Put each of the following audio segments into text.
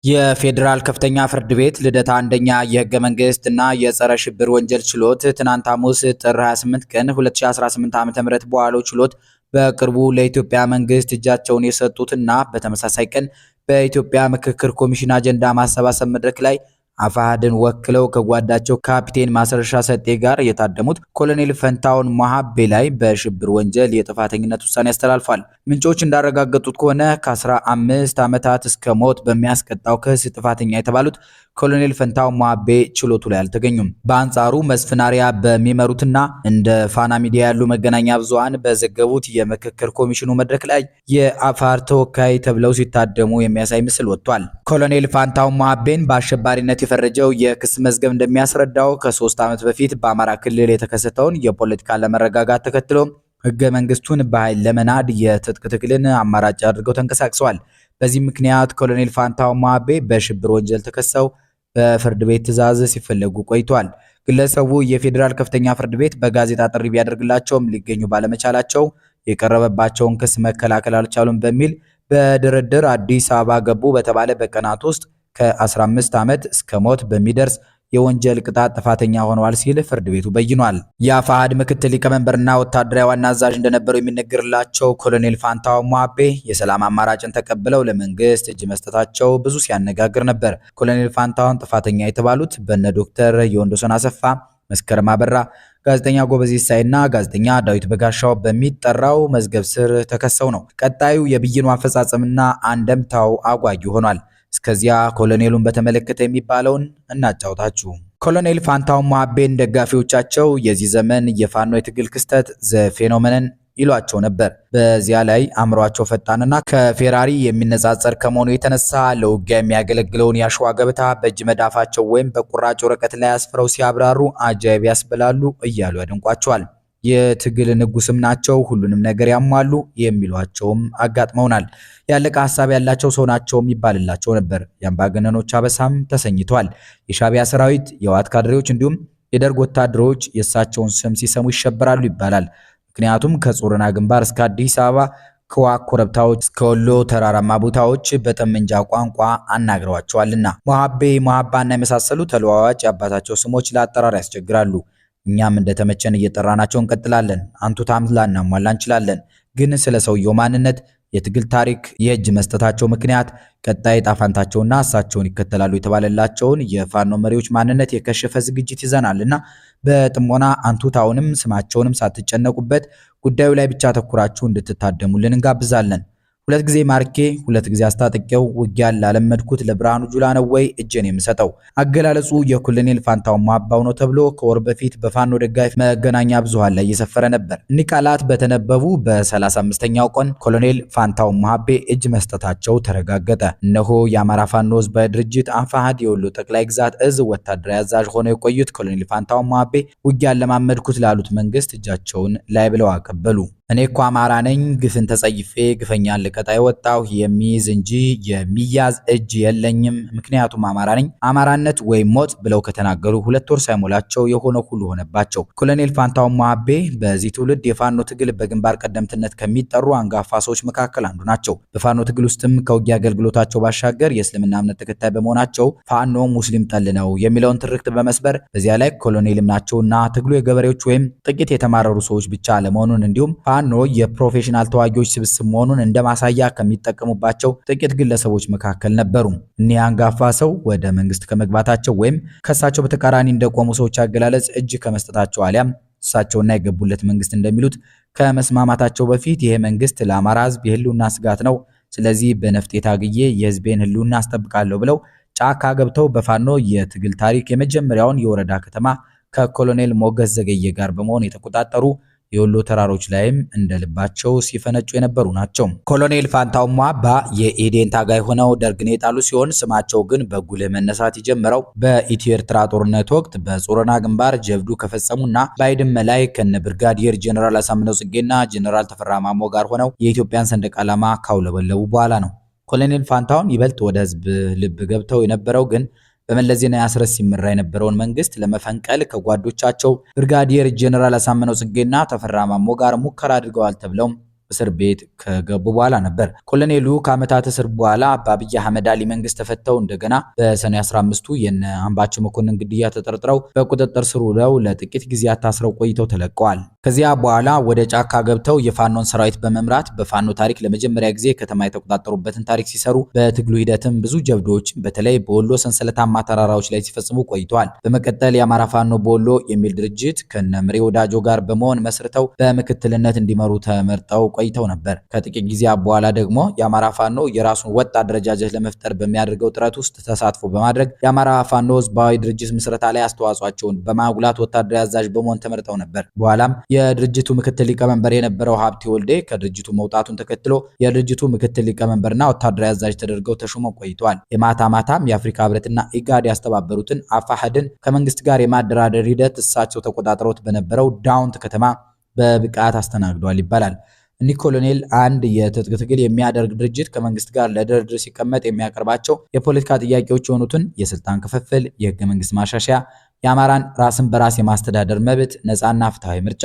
የፌዴራል ከፍተኛ ፍርድ ቤት ልደታ አንደኛ የህገ መንግስትና የጸረ ሽብር ወንጀል ችሎት ትናንት ሐሙስ ጥር 28 ቀን 2018 ዓ.ም በዋለው ችሎት በቅርቡ ለኢትዮጵያ መንግስት እጃቸውን የሰጡትና በተመሳሳይ ቀን በኢትዮጵያ ምክክር ኮሚሽን አጀንዳ ማሰባሰብ መድረክ ላይ አፋሕድን ወክለው ከጓዳቸው ካፒቴን ማስረሻ ሰጤ ጋር የታደሙት ኮሎኔል ፈንታውን ሞሀቤ ላይ በሽብር ወንጀል የጥፋተኝነት ውሳኔ አስተላልፏል። ምንጮች እንዳረጋገጡት ከሆነ ከ15 ዓመታት እስከ ሞት በሚያስቀጣው ክስ ጥፋተኛ የተባሉት ኮሎኔል ፈንታውን ሞሀቤ ችሎቱ ላይ አልተገኙም። በአንጻሩ መስፍን አርአያ በሚመሩትና እንደ ፋና ሚዲያ ያሉ መገናኛ ብዙሃን በዘገቡት የምክክር ኮሚሽኑ መድረክ ላይ የአፋር ተወካይ ተብለው ሲታደሙ የሚያሳይ ምስል ወጥቷል። ኮሎኔል ፈንታውን ሞሀቤን በአሸባሪነት የፈረጀው የክስ መዝገብ እንደሚያስረዳው ከ3 ዓመት በፊት በአማራ ክልል የተከሰተውን የፖለቲካ አለመረጋጋት ተከትሎ ህገ መንግስቱን በኃይል ለመናድ የትጥቅ ትግልን አማራጭ አድርገው ተንቀሳቅሰዋል። በዚህ ምክንያት ኮሎኔል ፈንታውን ሞሀቤ በሽብር ወንጀል ተከሰው በፍርድ ቤት ትዕዛዝ ሲፈለጉ ቆይቷል። ግለሰቡ የፌዴራል ከፍተኛ ፍርድ ቤት በጋዜጣ ጥሪ ቢያደርግላቸውም ሊገኙ ባለመቻላቸው የቀረበባቸውን ክስ መከላከል አልቻሉም በሚል በድርድር አዲስ አበባ ገቡ በተባለ በቀናት ውስጥ ከ15 ዓመት እስከ ሞት በሚደርስ የወንጀል ቅጣት ጥፋተኛ ሆነዋል ሲል ፍርድ ቤቱ በይኗል። የአፋሕድ ምክትል ሊቀመንበርና ወታደራዊ ዋና አዛዥ እንደነበሩ የሚነገርላቸው ኮሎኔል ፈንታውን ሞሀቤ የሰላም አማራጭን ተቀብለው ለመንግስት እጅ መስጠታቸው ብዙ ሲያነጋግር ነበር። ኮሎኔል ፈንታውን ጥፋተኛ የተባሉት በነ ዶክተር የወንዶሰን አሰፋ፣ መስከረም አበራ፣ ጋዜጠኛ ጎበዜ ሲሳይና ጋዜጠኛ ዳዊት በጋሻው በሚጠራው መዝገብ ስር ተከሰው ነው። ቀጣዩ የብይኑ አፈጻጸምና አንደምታው አጓጊ ሆኗል። እስከዚያ ኮሎኔሉን በተመለከተ የሚባለውን እናጫውታችሁ። ኮሎኔል ፈንታውን ሞሀቤን ደጋፊዎቻቸው የዚህ ዘመን የፋኖ የትግል ክስተት ዘፌኖመነን ይሏቸው ነበር። በዚያ ላይ አእምሯቸው ፈጣንና ከፌራሪ የሚነጻጸር ከመሆኑ የተነሳ ለውጊያ የሚያገለግለውን የአሸዋ ገበታ በእጅ መዳፋቸው ወይም በቁራጭ ወረቀት ላይ አስፍረው ሲያብራሩ አጃይብ ያስብላሉ እያሉ ያደንቋቸዋል። የትግል ንጉስም ናቸው፣ ሁሉንም ነገር ያሟሉ የሚሏቸውም አጋጥመውናል። ያለቀ ሐሳብ ያላቸው ሰው ናቸው የሚባልላቸው ነበር። የአምባገነኖች አበሳም ተሰኝቷል። የሻዕቢያ ሰራዊት፣ የህወሓት ካድሬዎች እንዲሁም የደርግ ወታደሮች የእሳቸውን ስም ሲሰሙ ይሸበራሉ ይባላል። ምክንያቱም ከጾረና ግንባር እስከ አዲስ አበባ ከዋክ ኮረብታዎች እስከ ወሎ ተራራማ ቦታዎች በጠመንጃ ቋንቋ አናግረዋቸዋልና። ሞሀቤ፣ ሞሀባና የመሳሰሉ ተለዋዋጭ የአባታቸው ስሞች ለአጠራር ያስቸግራሉ። እኛም እንደተመቸን እየጠራናቸው እንቀጥላለን። አንቱታም ላናሟላ እንችላለን። ግን ስለ ሰውየው ማንነት፣ የትግል ታሪክ፣ የእጅ መስጠታቸው ምክንያት፣ ቀጣይ ጣፋንታቸውና እሳቸውን ይከተላሉ የተባለላቸውን የፋኖ መሪዎች ማንነት የከሸፈ ዝግጅት ይዘናልና በጥሞና አንቱታውንም ስማቸውንም ሳትጨነቁበት ጉዳዩ ላይ ብቻ ተኩራችሁ እንድትታደሙልን እንጋብዛለን። 2 ጊዜ ማርኬ 2 ጊዜ አስታጥቄው ውጊያን ላለመድኩት ለብርሃኑ ጁላ ነው ወይ እጄን የምሰጠው? አገላለጹ የኮሎኔል ፈንታውን ሞሀቤው ነው ተብሎ ከወር በፊት በፋኖ ደጋፊ መገናኛ ብዙሃን ላይ እየሰፈረ ነበር። እኒህ ቃላት በተነበቡ በ35ኛው ቀን ኮሎኔል ፈንታውን ሞሀቤ እጅ መስጠታቸው ተረጋገጠ። እነሆ የአማራ ፋኖ ህዝባዊ ድርጅት አፋሕድ የወሎ ጠቅላይ ግዛት እዝ ወታደራዊ አዛዥ ሆነው የቆዩት ኮሎኔል ፈንታውን ሞሀቤ ውጊያን ለማመድኩት ላሉት መንግስት እጃቸውን ላይ ብለው አቀበሉ። እኔ እኮ አማራ ነኝ፣ ግፍን ተጸይፌ ግፈኛን ልቀጣ የወጣሁ የሚይዝ እንጂ የሚያዝ እጅ የለኝም፣ ምክንያቱም አማራ ነኝ፣ አማራነት ወይም ሞት ብለው ከተናገሩ 2 ወር ሳይሞላቸው የሆነው ሁሉ ሆነባቸው። ኮሎኔል ፈንታውን ሞሀቤ በዚህ ትውልድ የፋኖ ትግል በግንባር ቀደምትነት ከሚጠሩ አንጋፋ ሰዎች መካከል አንዱ ናቸው። በፋኖ ትግል ውስጥም ከውጊያ አገልግሎታቸው ባሻገር የእስልምና እምነት ተከታይ በመሆናቸው ፋኖ ሙስሊም ጠል ነው የሚለውን ትርክት በመስበር በዚያ ላይ ኮሎኔልም ናቸውና ትግሉ የገበሬዎች ወይም ጥቂት የተማረሩ ሰዎች ብቻ አለመሆኑን እንዲሁም ፋኖ የፕሮፌሽናል ተዋጊዎች ስብስብ መሆኑን እንደ ማሳያ ከሚጠቀሙባቸው ጥቂት ግለሰቦች መካከል ነበሩ። እኒህ አንጋፋ ሰው ወደ መንግስት ከመግባታቸው ወይም ከእሳቸው በተቃራኒ እንደቆሙ ሰዎች አገላለጽ እጅ ከመስጠታቸው አሊያም እሳቸውና የገቡለት መንግስት እንደሚሉት ከመስማማታቸው በፊት ይሄ መንግስት ለአማራ ህዝብ የህልውና ስጋት ነው፣ ስለዚህ በነፍጤ ታግዬ የህዝቤን ህልውና አስጠብቃለሁ ብለው ጫካ ገብተው በፋኖ የትግል ታሪክ የመጀመሪያውን የወረዳ ከተማ ከኮሎኔል ሞገስ ዘገየ ጋር በመሆን የተቆጣጠሩ የወሎ ተራሮች ላይም እንደልባቸው ሲፈነጩ የነበሩ ናቸው። ኮሎኔል ፈንታውን ሞሀቤ የኢዴን ታጋይ ሆነው ደርግን የጣሉ ሲሆን ስማቸው ግን በጉልህ መነሳት የጀመረው በኢትዮ ኤርትራ ጦርነት ወቅት በጾረና ግንባር ጀብዱ ከፈጸሙና ባይድመ ላይ ከነ ብርጋዲየር ጀነራል አሳምነው ጽጌና ጀነራል ተፈራ ማሞ ጋር ሆነው የኢትዮጵያን ሰንደቅ ዓላማ ካውለበለቡ በኋላ ነው። ኮሎኔል ፈንታውን ይበልጥ ወደ ህዝብ ልብ ገብተው የነበረው ግን በመለስ ዜናዊ አስረስ ሲመራ የነበረውን መንግስት ለመፈንቀል ከጓዶቻቸው ብርጋዲየር ጀነራል አሳምነው ጽጌና ተፈራ ማሞ ጋር ሙከራ አድርገዋል ተብለው እስር ቤት ከገቡ በኋላ ነበር። ኮሎኔሉ ከዓመታት እስር በኋላ በአብይ አህመድ አሊ መንግስት ተፈተው እንደገና በሰኔ 15ቱ የነ አምባቸው መኮንን ግድያ ተጠርጥረው በቁጥጥር ስር ውለው ለጥቂት ጊዜያት ታስረው ቆይተው ተለቀዋል። ከዚያ በኋላ ወደ ጫካ ገብተው የፋኖን ሰራዊት በመምራት በፋኖ ታሪክ ለመጀመሪያ ጊዜ ከተማ የተቆጣጠሩበትን ታሪክ ሲሰሩ፣ በትግሉ ሂደትም ብዙ ጀብዶች በተለይ በወሎ ሰንሰለታማ ተራራዎች ላይ ሲፈጽሙ ቆይተዋል። በመቀጠል የአማራ ፋኖ በወሎ የሚል ድርጅት ከነምሬ ወዳጆ ጋር በመሆን መስርተው በምክትልነት እንዲመሩ ተመርጠው ቆይተው ነበር። ከጥቂት ጊዜ በኋላ ደግሞ የአማራ ፋኖ የራሱን ወጥ አደረጃጀት ለመፍጠር በሚያደርገው ጥረት ውስጥ ተሳትፎ በማድረግ የአማራ ፋኖ ህዝባዊ ድርጅት ምስረታ ላይ አስተዋጽኦአቸውን በማጉላት ወታደራዊ አዛዥ በመሆን ተመርጠው ነበር። በኋላም የድርጅቱ ምክትል ሊቀመንበር የነበረው ሀብቴ ወልዴ ከድርጅቱ መውጣቱን ተከትሎ የድርጅቱ ምክትል ሊቀመንበርና ወታደራዊ አዛዥ ተደርገው ተሾመው ቆይተዋል። የማታ ማታም የአፍሪካ ህብረትና ኢጋድ ያስተባበሩትን አፋሕድን ከመንግስት ጋር የማደራደር ሂደት እሳቸው ተቆጣጥረውት በነበረው ዳውንት ከተማ በብቃት አስተናግደዋል ይባላል። እኒህ ኮሎኔል አንድ የትጥቅ ትግል የሚያደርግ ድርጅት ከመንግስት ጋር ለድርድር ሲቀመጥ የሚያቀርባቸው የፖለቲካ ጥያቄዎች የሆኑትን የስልጣን ክፍፍል፣ የህገ መንግስት ማሻሻያ፣ የአማራን ራስን በራስ የማስተዳደር መብት፣ ነፃና ፍትሐዊ ምርጫ፣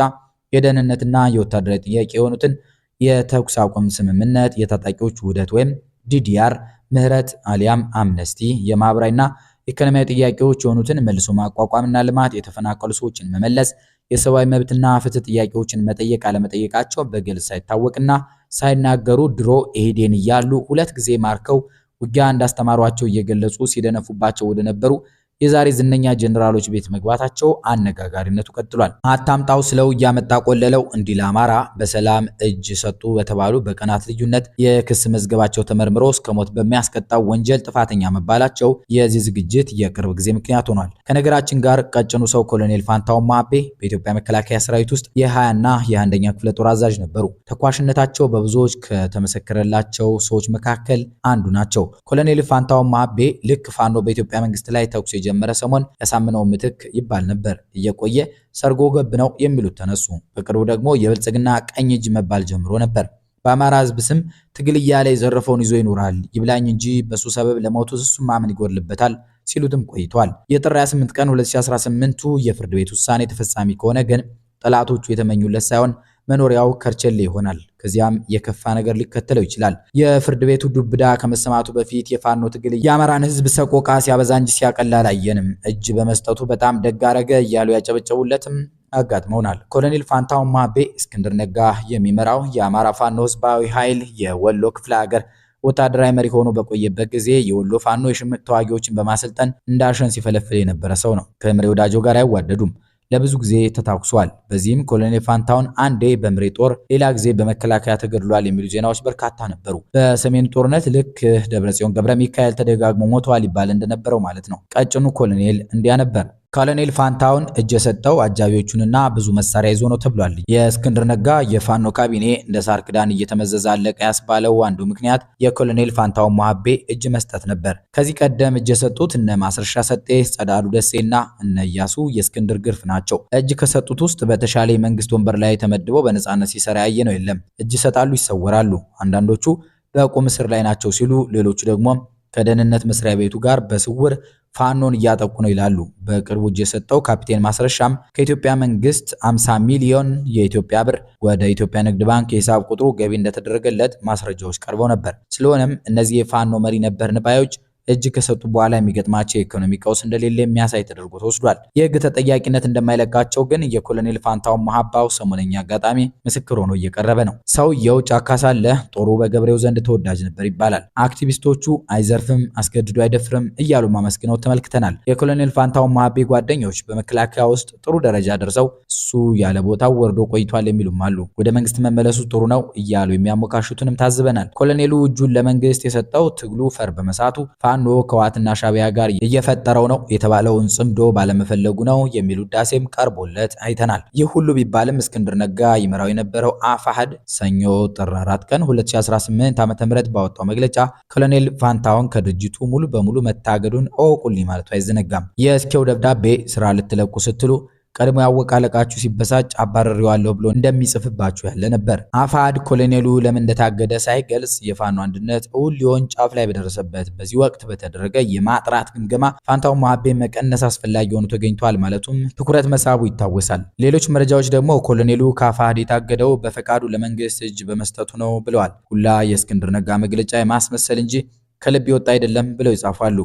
የደህንነትና የወታደራዊ ጥያቄ የሆኑትን የተኩስ አቁም ስምምነት፣ የታጣቂዎች ውህደት ወይም ዲዲአር፣ ምህረት አሊያም አምነስቲ፣ የማህበራዊና ኢኮኖሚያዊ ጥያቄዎች የሆኑትን መልሶ ማቋቋምና ልማት፣ የተፈናቀሉ ሰዎችን መመለስ፣ የሰብአዊ መብትና ፍትህ ጥያቄዎችን መጠየቅ አለመጠየቃቸው በግልጽ ሳይታወቅና ሳይናገሩ ድሮ ኢህዴን እያሉ 2 ጊዜ ማርከው ውጊያ እንዳስተማሯቸው እየገለጹ ሲደነፉባቸው ወደ ነበሩ የዛሬ ዝነኛ ጀነራሎች ቤት መግባታቸው አነጋጋሪነቱ ቀጥሏል። አታምጣው ስለው እያመጣ ቆለለው እንዲል አማራ በሰላም እጅ ሰጡ በተባሉ በቀናት ልዩነት የክስ መዝገባቸው ተመርምሮ እስከ ሞት በሚያስቀጣው ወንጀል ጥፋተኛ መባላቸው የዚህ ዝግጅት የቅርብ ጊዜ ምክንያት ሆኗል። ከነገራችን ጋር ቀጭኑ ሰው ኮሎኔል ፋንታሁን ማቤ በኢትዮጵያ መከላከያ ሰራዊት ውስጥ የ20ና የ1ኛ ክፍለ ጦር አዛዥ ነበሩ። ተኳሽነታቸው በብዙዎች ከተመሰከረላቸው ሰዎች መካከል አንዱ ናቸው። ኮሎኔል ፋንታሁን ማቤ ልክ ፋኖ በኢትዮጵያ መንግስት ላይ ተኩስ የጀመረ ሰሞን ያሳምነው ምትክ ይባል ነበር። እየቆየ ሰርጎ ገብ ነው የሚሉት ተነሱ። በቅርቡ ደግሞ የብልጽግና ቀኝ እጅ መባል ጀምሮ ነበር። በአማራ ህዝብ ስም ትግል እያለ የዘረፈውን ይዞ ይኖራል፣ ይብላኝ እንጂ በሱ ሰበብ ለሞቱ እሱ ማመን ይጎድልበታል ሲሉትም ቆይቷል። የጥር 28 ቀን 2018ቱ የፍርድ ቤት ውሳኔ ተፈጻሚ ከሆነ ግን ጠላቶቹ የተመኙለት ሳይሆን መኖሪያው ከርቸሌ ይሆናል። ከዚያም የከፋ ነገር ሊከተለው ይችላል። የፍርድ ቤቱ ዱብዳ ከመሰማቱ በፊት የፋኖ ትግል የአማራን ህዝብ ሰቆቃ ሲያበዛ እንጂ ሲያቀላ አላየንም። እጅ በመስጠቱ በጣም ደግ አረገ እያሉ ያጨበጨቡለትም አጋጥመውናል። ኮሎኔል ፋንታሁን ማቤ እስክንድር ነጋ የሚመራው የአማራ ፋኖ ህዝባዊ ኃይል የወሎ ክፍለ ሀገር ወታደራዊ መሪ ሆኖ በቆየበት ጊዜ የወሎ ፋኖ የሽምቅ ተዋጊዎችን በማሰልጠን እንዳሸን ሲፈለፍል የነበረ ሰው ነው። ከምሬ ወዳጆ ጋር አይዋደዱም። ለብዙ ጊዜ ተታኩሷል። በዚህም ኮሎኔል ፋንታሁን አንዴ በምሬ ጦር ሌላ ጊዜ በመከላከያ ተገድሏል የሚሉ ዜናዎች በርካታ ነበሩ። በሰሜን ጦርነት ልክ ደብረጽዮን ገብረ ሚካኤል ተደጋግሞ ሞተዋል ይባል እንደነበረው ማለት ነው። ቀጭኑ ኮሎኔል እንዲያ ነበር። ኮሎኔል ፋንታሁን እጅ የሰጠው አጃቢዎቹንና ብዙ መሳሪያ ይዞ ነው ተብሏል። የእስክንድር ነጋ የፋኖ ካቢኔ እንደ ሳር ክዳን እየተመዘዘ አለቀ ያስባለው አንዱ ምክንያት የኮሎኔል ፋንታሁን ማቤ እጅ መስጠት ነበር። ከዚህ ቀደም እጅ የሰጡት እነ ማስረሻ ሰጤ፣ ጸዳሉ ደሴና እነ ኢያሱ የእስክንድር ግርፍ ናቸው። እጅ ከሰጡት ውስጥ በተሻለ የመንግስት ወንበር ላይ ተመድበው በነፃነት ሲሰራ ያየ ነው የለም። እጅ ይሰጣሉ፣ ይሰወራሉ። አንዳንዶቹ በቁም እስር ላይ ናቸው ሲሉ፣ ሌሎቹ ደግሞ ከደህንነት መስሪያ ቤቱ ጋር በስውር ፋኖን እያጠቁ ነው ይላሉ። በቅርቡ እጅ የሰጠው ካፒቴን ማስረሻም ከኢትዮጵያ መንግስት 50 ሚሊዮን የኢትዮጵያ ብር ወደ ኢትዮጵያ ንግድ ባንክ የሂሳብ ቁጥሩ ገቢ እንደተደረገለት ማስረጃዎች ቀርበው ነበር። ስለሆነም እነዚህ የፋኖ መሪ ነበርን ባዮች እጅ ከሰጡ በኋላ የሚገጥማቸው የኢኮኖሚ ቀውስ እንደሌለ የሚያሳይ ተደርጎ ተወስዷል። የህግ ተጠያቂነት እንደማይለቃቸው ግን የኮሎኔል ፋንታሁን ማሃባው ሰሞነኛ አጋጣሚ ምስክር ሆኖ እየቀረበ ነው። ሰውየው ጫካ ሳለ ጦሩ በገበሬው ዘንድ ተወዳጅ ነበር ይባላል። አክቲቪስቶቹ አይዘርፍም፣ አስገድዶ አይደፍርም እያሉ ማመስግነው ተመልክተናል። የኮሎኔል ፋንታሁን ማሃቤ ጓደኞች በመከላከያ ውስጥ ጥሩ ደረጃ ደርሰው እሱ ያለ ቦታው ወርዶ ቆይቷል የሚሉም አሉ። ወደ መንግስት መመለሱ ጥሩ ነው እያሉ የሚያሞካሹትንም ታዝበናል። ኮሎኔሉ እጁን ለመንግስት የሰጠው ትግሉ ፈር በመሳቱ ፋኖ ከዋትና ሻቢያ ጋር እየፈጠረው ነው የተባለውን ጽምዶ ባለመፈለጉ ነው የሚል ውዳሴም ቀርቦለት አይተናል። ይህ ሁሉ ቢባልም እስክንድር ነጋ ይመራው የነበረው አፋሕድ ሰኞ ጥር 4 ቀን 2018 ዓ.ም ባወጣው መግለጫ ኮሎኔል ፋንታሁን ከድርጅቱ ሙሉ በሙሉ መታገዱን እወቁልኝ ማለቱ አይዘነጋም። የእስኬው ደብዳቤ ስራ ልትለቁ ስትሉ ቀድሞ ያወቀ አለቃችሁ ሲበሳጭ አባረሬዋለሁ ብሎ እንደሚጽፍባችሁ ያለ ነበር። አፋሕድ ኮሎኔሉ ለምን እንደታገደ ሳይገልጽ የፋኖ አንድነት እውን ሊሆን ጫፍ ላይ በደረሰበት በዚህ ወቅት በተደረገ የማጥራት ግምገማ ፋንታው ሞሀቤ መቀነስ አስፈላጊ ሆኖ ተገኝቷል ማለቱም ትኩረት መሳቡ ይታወሳል። ሌሎች መረጃዎች ደግሞ ኮሎኔሉ ከአፋሕድ የታገደው በፈቃዱ ለመንግስት እጅ በመስጠቱ ነው ብለዋል። ሁላ የእስክንድር ነጋ መግለጫ የማስመሰል እንጂ ከልብ የወጣ አይደለም ብለው ይጻፋሉ።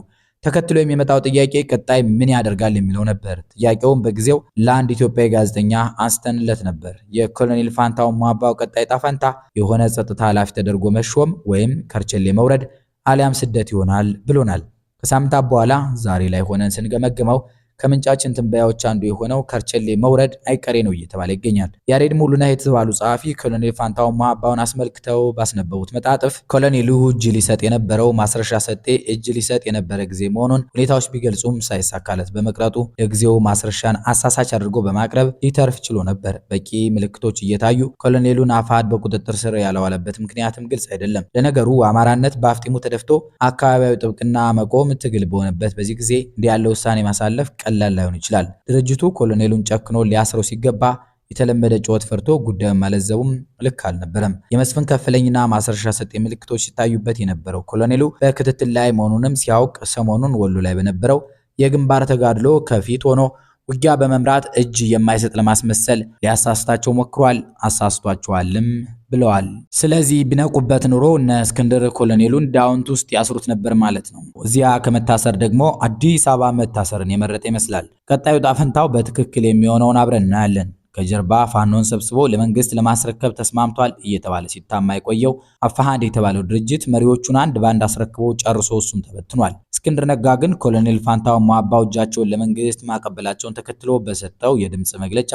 ተከትሎ የሚመጣው ጥያቄ ቀጣይ ምን ያደርጋል የሚለው ነበር። ጥያቄውን በጊዜው ለአንድ ኢትዮጵያዊ ጋዜጠኛ አንስተንለት ነበር። የኮሎኔል ፋንታው ሞሀባው ቀጣይ ዕጣ ፈንታ የሆነ ጸጥታ ኃላፊ ተደርጎ መሾም ወይም ከርቸሌ መውረድ አሊያም ስደት ይሆናል ብሎናል። ከሳምንታት በኋላ ዛሬ ላይ ሆነን ስንገመግመው ከምንጫችን ትንበያዎች አንዱ የሆነው ከርቸሌ መውረድ አይቀሬ ነው እየተባለ ይገኛል። ያሬድ ሙሉነህ የተባሉ ጸሐፊ ኮሎኔል ፋንታው ሞሀባውን አስመልክተው ባስነበቡት መጣጥፍ ኮሎኔሉ እጅ ሊሰጥ የነበረው ማስረሻ ሰጤ እጅ ሊሰጥ የነበረ ጊዜ መሆኑን ሁኔታዎች ቢገልጹም ሳይሳካለት በመቅረቱ ለጊዜው ማስረሻን አሳሳች አድርጎ በማቅረብ ሊተርፍ ችሎ ነበር። በቂ ምልክቶች እየታዩ ኮሎኔሉን አፋሕድ በቁጥጥር ስር ያለዋለበት ምክንያትም ግልጽ አይደለም። ለነገሩ አማራነት በአፍጢሙ ተደፍቶ አካባቢያዊ ጥብቅና መቆም ትግል በሆነበት በዚህ ጊዜ እንዲህ ያለ ውሳኔ ማሳለፍ ቀላል ላይሆን ይችላል። ድርጅቱ ኮሎኔሉን ጨክኖ ሊያስረው ሲገባ የተለመደ ጩኸት ፈርቶ ጉዳዩን ማለዘቡም ልክ አልነበረም። የመስፍን ከፍለኝና ማስረሻ ሰጤ ምልክቶች ሲታዩበት የነበረው ኮሎኔሉ በክትትል ላይ መሆኑንም ሲያውቅ ሰሞኑን ወሎ ላይ በነበረው የግንባር ተጋድሎ ከፊት ሆኖ ውጊያ በመምራት እጅ የማይሰጥ ለማስመሰል ሊያሳስታቸው ሞክሯል፣ አሳስቷቸዋልም ብለዋል። ስለዚህ ቢነቁበት ኑሮ እነ እስክንድር ኮሎኔሉን ዳውንት ውስጥ ያስሩት ነበር ማለት ነው። እዚያ ከመታሰር ደግሞ አዲስ አበባ መታሰርን የመረጠ ይመስላል። ቀጣዩ ዕጣ ፈንታው በትክክል የሚሆነውን አብረን እናያለን። ከጀርባ ፋኖን ሰብስቦ ለመንግስት ለማስረከብ ተስማምቷል እየተባለ ሲታማ የቆየው አፋሕድ የተባለው ድርጅት መሪዎቹን አንድ ባንድ አስረክቦ ጨርሶ እሱም ተበትኗል። እስክንድር ነጋ ግን ኮሎኔል ፋንታው ሞሀባው እጃቸውን ለመንግስት ማቀበላቸውን ተከትሎ በሰጠው የድምፅ መግለጫ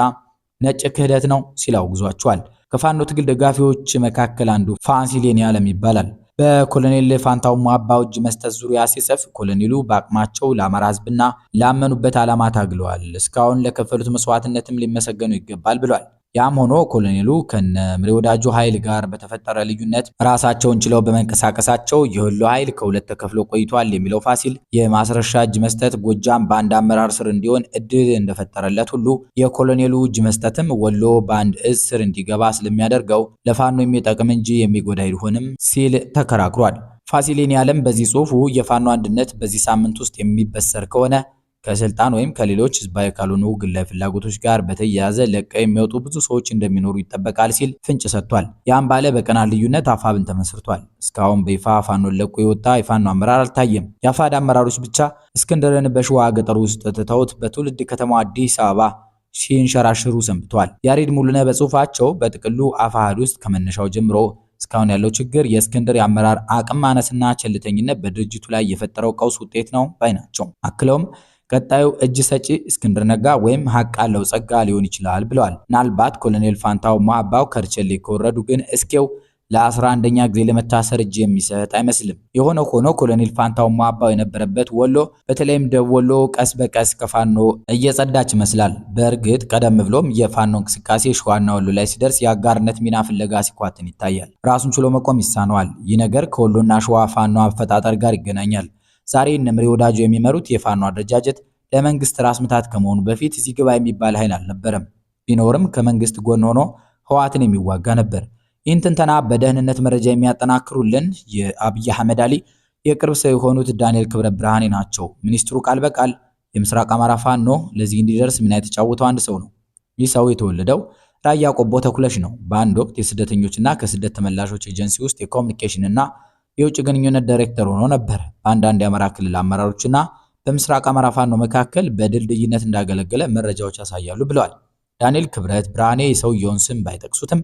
ነጭ ክህደት ነው ሲል አውግዟቸዋል። ከፋኖ ትግል ደጋፊዎች መካከል አንዱ ፋሲሌን ያለም ይባላል። በኮሎኔል ፋንታው ሞሀባው እጅ መስጠት ዙሪያ ሲጽፍ ኮሎኔሉ በአቅማቸው ለአማራ ሕዝብና ላመኑበት ዓላማ ታግለዋል፣ እስካሁን ለከፈሉት መስዋዕትነትም ሊመሰገኑ ይገባል ብሏል። ያም ሆኖ ኮሎኔሉ ከነ ምሬ ወዳጁ ኃይል ጋር በተፈጠረ ልዩነት ራሳቸውን ችለው በመንቀሳቀሳቸው የወሎ ኃይል ከሁለት ተከፍሎ ቆይቷል የሚለው ፋሲል የማስረሻ እጅ መስጠት ጎጃም በአንድ አመራር ስር እንዲሆን እድል እንደፈጠረለት ሁሉ የኮሎኔሉ እጅ መስጠትም ወሎ በአንድ እዝ ስር እንዲገባ ስለሚያደርገው ለፋኖ የሚጠቅም እንጂ የሚጎዳ አይሆንም ሲል ተከራክሯል። ፋሲሌን ያለም በዚህ ጽሑፉ የፋኖ አንድነት በዚህ ሳምንት ውስጥ የሚበሰር ከሆነ ከስልጣን ወይም ከሌሎች ህዝባዊ ካልሆኑ ግላዊ ፍላጎቶች ጋር በተያያዘ ለቀው የሚወጡ ብዙ ሰዎች እንደሚኖሩ ይጠበቃል ሲል ፍንጭ ሰጥቷል። ያም ባለ በቀናት ልዩነት አፋብን ተመስርቷል። እስካሁን በይፋ ፋኖን ለቆ የወጣ የፋኖ አመራር አልታየም። የአፋሕድ አመራሮች ብቻ እስክንድርን በሸዋ ገጠር ውስጥ ትተውት በትውልድ ከተማው አዲስ አበባ ሲንሸራሽሩ ሰንብተዋል። ያሬድ ሙሉነህ በጽሁፋቸው በጥቅሉ አፋሕድ ውስጥ ከመነሻው ጀምሮ እስካሁን ያለው ችግር የእስክንድር የአመራር አቅም ማነስና ቸልተኝነት በድርጅቱ ላይ የፈጠረው ቀውስ ውጤት ነው ባይ ናቸው። አክለውም ቀጣዩ እጅ ሰጪ እስክንድር ነጋ ወይም ሀቅ አለው ጸጋ ሊሆን ይችላል ብለዋል። ምናልባት ኮሎኔል ፋንታው ሞሀባው ከርቸሌ ከወረዱ ግን እስኬው ለ11ኛ ጊዜ ለመታሰር እጅ የሚሰጥ አይመስልም። የሆነ ሆኖ ኮሎኔል ፋንታው ሞሀባው የነበረበት ወሎ በተለይም ደቡብ ወሎ ቀስ በቀስ ከፋኖ እየጸዳች ይመስላል። በእርግጥ ቀደም ብሎም የፋኖ እንቅስቃሴ ሸዋና ወሎ ላይ ሲደርስ የአጋርነት ሚና ፍለጋ ሲኳትን ይታያል። ራሱን ችሎ መቆም ይሳነዋል። ይህ ነገር ከወሎና ሸዋ ፋኖ አፈጣጠር ጋር ይገናኛል። ዛሬ እነ ምሬ ወዳጁ የሚመሩት የፋኖ አደረጃጀት ለመንግስት ራስ ምታት ከመሆኑ በፊት እዚህ ግባ የሚባል ኃይል አልነበረም። ቢኖርም ከመንግስት ጎን ሆኖ ህወሓትን የሚዋጋ ነበር። ይህን ትንተና በደህንነት መረጃ የሚያጠናክሩልን የአብይ አህመድ አሊ የቅርብ ሰው የሆኑት ዳንኤል ክብረት ብርሃኔ ናቸው። ሚኒስትሩ ቃል በቃል የምስራቅ አማራ ፋኖ ለዚህ እንዲደርስ ሚና የተጫወተው አንድ ሰው ነው። ይህ ሰው የተወለደው ራያ ቆቦ ተኩለሽ ነው። በአንድ ወቅት የስደተኞችና ከስደት ተመላሾች ኤጀንሲ ውስጥ የኮሚኒኬሽን እና የውጭ ግንኙነት ዳይሬክተር ሆኖ ነበር። በአንዳንድ የአማራ ክልል አመራሮችና በምስራቅ አማራ ፋኖ መካከል በድልድይነት እንዳገለገለ መረጃዎች ያሳያሉ ብለዋል። ዳንኤል ክብረት ብርሃኔ የሰውየውን ስም ባይጠቅሱትም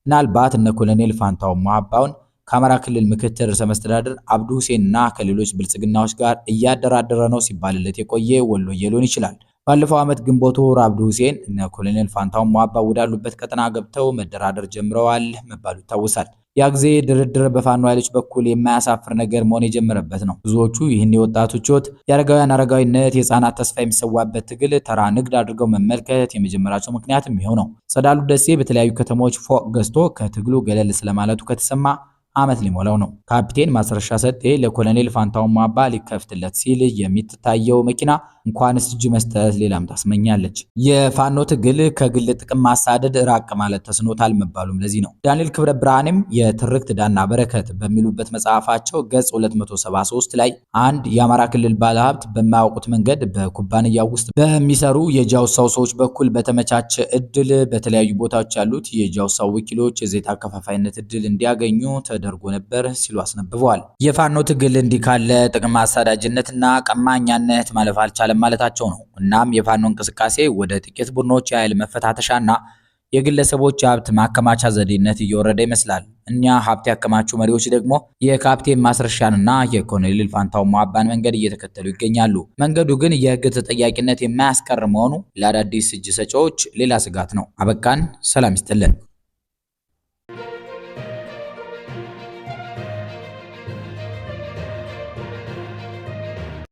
ምናልባት እነ ኮሎኔል ፋንታው ሞሀባውን ከአማራ ክልል ምክትል ርዕሰ መስተዳድር አብዱ ሁሴን እና ከሌሎች ብልጽግናዎች ጋር እያደራደረ ነው ሲባልለት የቆየ ወሎዬ ሊሆን ይችላል። ባለፈው ዓመት ግንቦት ወር አብዱ ሁሴን እነ ኮሎኔል ፋንታው ሞሀባው ወዳሉበት ቀጠና ገብተው መደራደር ጀምረዋል መባሉ ይታወሳል። ያ ጊዜ ድርድር በፋኖ ኃይሎች በኩል የማያሳፍር ነገር መሆን የጀመረበት ነው። ብዙዎቹ ይህን የወጣቶች ሕይወት፣ የአረጋውያን አረጋዊነት፣ የህፃናት ተስፋ የሚሰዋበት ትግል ተራ ንግድ አድርገው መመልከት የመጀመራቸው ምክንያትም ይኸው ነው። ጸዳሉ ደሴ በተለያዩ ከተሞች ፎቅ ገዝቶ ከትግሉ ገለል ስለማለቱ ከተሰማ ዓመት ሊሞላው ነው። ካፒቴን ማስረሻ ሰጤ ለኮሎኔል ፋንታውን ሟባ ሊከፍትለት ሲል የምትታየው መኪና እንኳንስ እጅ መስጠት ሌላም ታስመኛለች። የፋኖ ትግል ከግል ጥቅም ማሳደድ ራቅ ማለት ተስኖታል መባሉም ለዚህ ነው። ዳንኤል ክብረ ብርሃንም የትርክት ዳና በረከት በሚሉበት መጽሐፋቸው ገጽ 273 ላይ አንድ የአማራ ክልል ባለሀብት በማያውቁት መንገድ በኩባንያው ውስጥ በሚሰሩ የጃውሳው ሰዎች በኩል በተመቻቸ እድል በተለያዩ ቦታዎች ያሉት የጃውሳው ወኪሎች የዘይት አከፋፋይነት እድል እንዲያገኙ ተደርጎ ነበር ሲሉ አስነብበዋል። የፋኖ ትግል እንዲህ ካለ ጥቅም አሳዳጅነትና ቀማኛነት ማለፍ አልቻለም ማለታቸው ነው። እናም የፋኖ እንቅስቃሴ ወደ ጥቂት ቡድኖች የኃይል መፈታተሻና የግለሰቦች ሀብት ማከማቻ ዘዴነት እየወረደ ይመስላል። እኛ ሀብት ያከማቹ መሪዎች ደግሞ የካፕቴን ማስረሻንና የኮሎኔል ፋንታውን ሟባን መንገድ እየተከተሉ ይገኛሉ። መንገዱ ግን የህግ ተጠያቂነት የማያስቀር መሆኑ ለአዳዲስ እጅ ሰጪዎች ሌላ ስጋት ነው። አበቃን። ሰላም ይስጥልን።